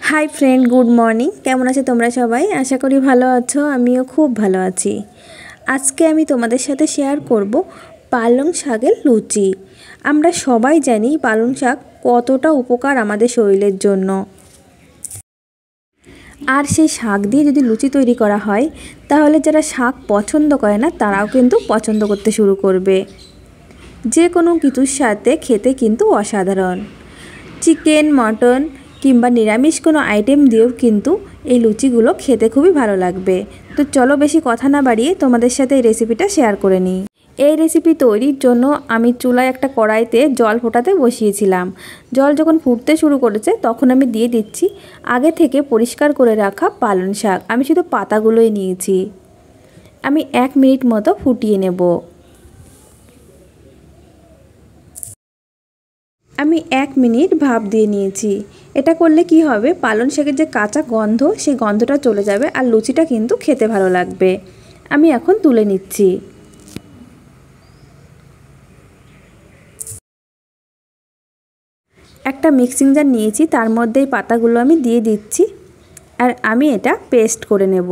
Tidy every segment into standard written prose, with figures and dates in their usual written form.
High friend good morning केमन आछो तोमरा सबाई आशा करी भालो आछो आमिओ खूब भालो आछि। आजके आमि तोमादेर साथे शेयार करब पालং शाकेर लुचि। आमरा सबाई जानी पालং शाक कतटा उपकार आमादेर शरीरेर जोन्नो। आर सेई शाक दिये जोदि लुचि तैरी करा हय ताहले जारा शाक पछन्द करे ना ताराओ किन्तु पछन्द करते शुरू करबे। जे कोनो किछुर साथे खेते किन्तु असाधारण। चिकेन मटन किंबा निरामिष कोनो आइटेम दिएও किन्तु এই লুচিগুলো খেতে খুবই ভালো লাগবে। তো চলো বেশি কথা না বাড়িয়ে তোমাদের সাথে এই রেসিপিটা শেয়ার করে নিই। এই রেসিপি তৈরির জন্য আমি চুলায় একটা কড়াইতে জল ফোটাতে বসিয়েছিলাম। জল যখন ফুটতে শুরু করেছে তখন আমি দিয়ে দিচ্ছি আগে থেকে পরিষ্কার করে রাখা পালং শাক। আমি শুধু পাতাগুলোই নিয়েছি। আমি 1 মিনিট মতো ফুটিয়ে নেব। আমি 1 মিনিট ভাপ দিয়ে নিয়েছি। এটা করলে কি হবে পালং শাকের যে কাঁচা গন্ধ সেই গন্ধটা চলে যাবে আর লুচিটা কিন্তু খেতে ভালো লাগবে। আমি এখন তুলে নিচ্ছি। একটা মিক্সিং জার নিয়েছি তার মধ্যে এই পাতাগুলো আমি দিয়ে দিচ্ছি আর আমি এটা পেস্ট করে নেব।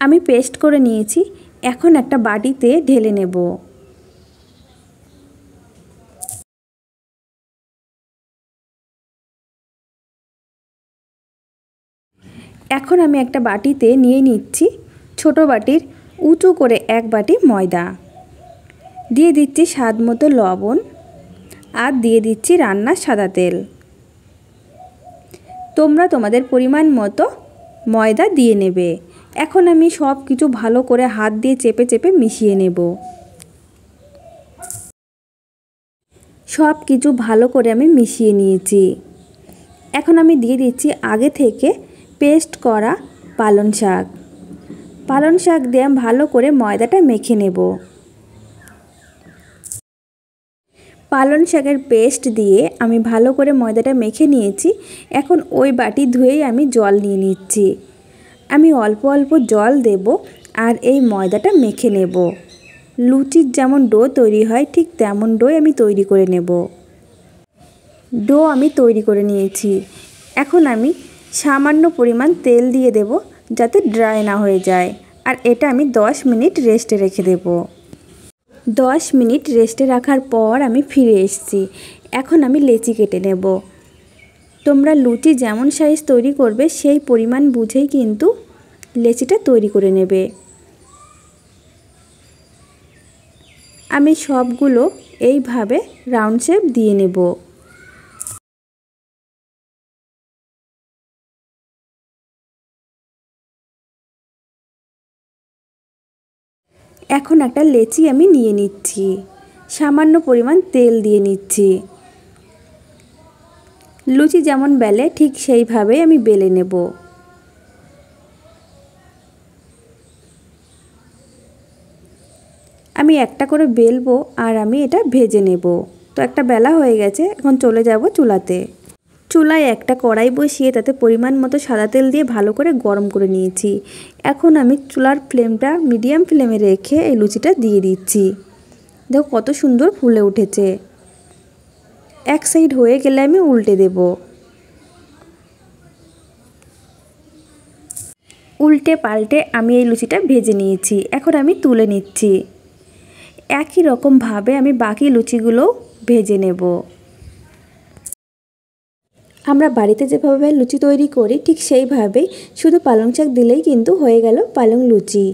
আমি পেস্ট করে নিয়েছি। এখন একটা বাটিতে ঢেলে নেব। এখন আমি একটা বাটিতে নিয়ে নিচ্ছি ছোট বাটির উঁচু করে 1 বাটি ময়দা। দিয়ে দিচ্ছি স্বাদ মতো লবণ আর দিয়ে দিচ্ছি রান্নার সাদা তেল। তোমরা তোমাদের পরিমাণ মতো ময়দা দিয়ে নেবে। এখন আমি সব কিছু ভালো করে হাত দিয়ে চেপে চেপে মিশিয়ে নেব। সব কিছু ভালো করে আমি মিশিয়ে নিয়েছি। এখন আমি দিয়ে দিচ্ছি আগে থেকে পেস্ট করা পালং শাক। পালং শাক দিয়ে আমি ভালো করে ময়দাটা মেখে নেব। পালং শাকের পেস্ট দিয়ে আমি ভালো করে ময়দাটা মেখে নিয়েছি। এখন ওই বাটি ধুয়েই আমি জল নিয়ে নিচ্ছি। আমি অল্প অল্প জল দেব আর এই ময়দাটা মেখে নেব। লুচির যেমন ডো তৈরি হয় ঠিক তেমন ডো আমি তৈরি করে নেব। ডো আমি তৈরি করে নিয়েছি। এখন আমি সামান্য পরিমাণ তেল দিয়ে দেব যাতে ড্রাই না হয়ে যায় আর এটা আমি 10 মিনিট রেস্টে রেখে দেব। 10 মিনিট রেস্টে রাখার পর আমি ফিরে এসেছি। এখন আমি লেচি কেটে নেব। তোমরা লুচি যেমন সাইজ তৈরি করবে সেই পরিমাণ বুঝেই কিন্তু লেচিটা তৈরি করে নেবে। আমি সবগুলো এইভাবে রাউন্ড শেপ দিয়ে নেব। এখন একটা লেচি আমি নিয়ে নিচ্ছি। সামান্য পরিমাণ তেল দিয়ে নিচ্ছি। লুচি যেমন বেলে ঠিক সেইভাবে আমি বেলে নেব। আমি একটা করে বেলবো আর আমি এটা ভেজে নেব। তো একটা বেলা হয়ে গেছে। এখন চলে যাব চুলাতে। চুলায় একটা কড়াই বসিয়ে তাতে পরিমাণ মতো সাদা তেল দিয়ে ভালো করে গরম করে নিয়েছি। এখন আমি চুলার ফ্লেমটা মিডিয়াম ফ্লেমে রেখে এই লুচিটা দিয়ে দিচ্ছি। দেখো কত সুন্দর ফুলে উঠেছে। এক সাইড হয়ে গেলে আমি উল্টে দেব। উল্টে পাল্টে আমি এই লুচিটা ভেজে নিয়েছি। এখন আমি তুলে নিচ্ছি। একই রকমভাবে আমি বাকি লুচিগুলো ভেজে নেব। আমরা বাড়িতে যেভাবে লুচি তৈরি করি ঠিক সেইভাবেই শুধু পালং শাক দিলেই কিন্তু হয়ে গেল পালং লুচি।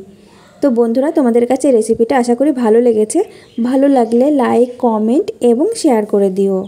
তো বন্ধুরা তোমাদের কাছে রেসিপিটা আশা করি ভালো লেগেছে। ভালো লাগলে লাইক কমেন্ট এবং শেয়ার করে দিও।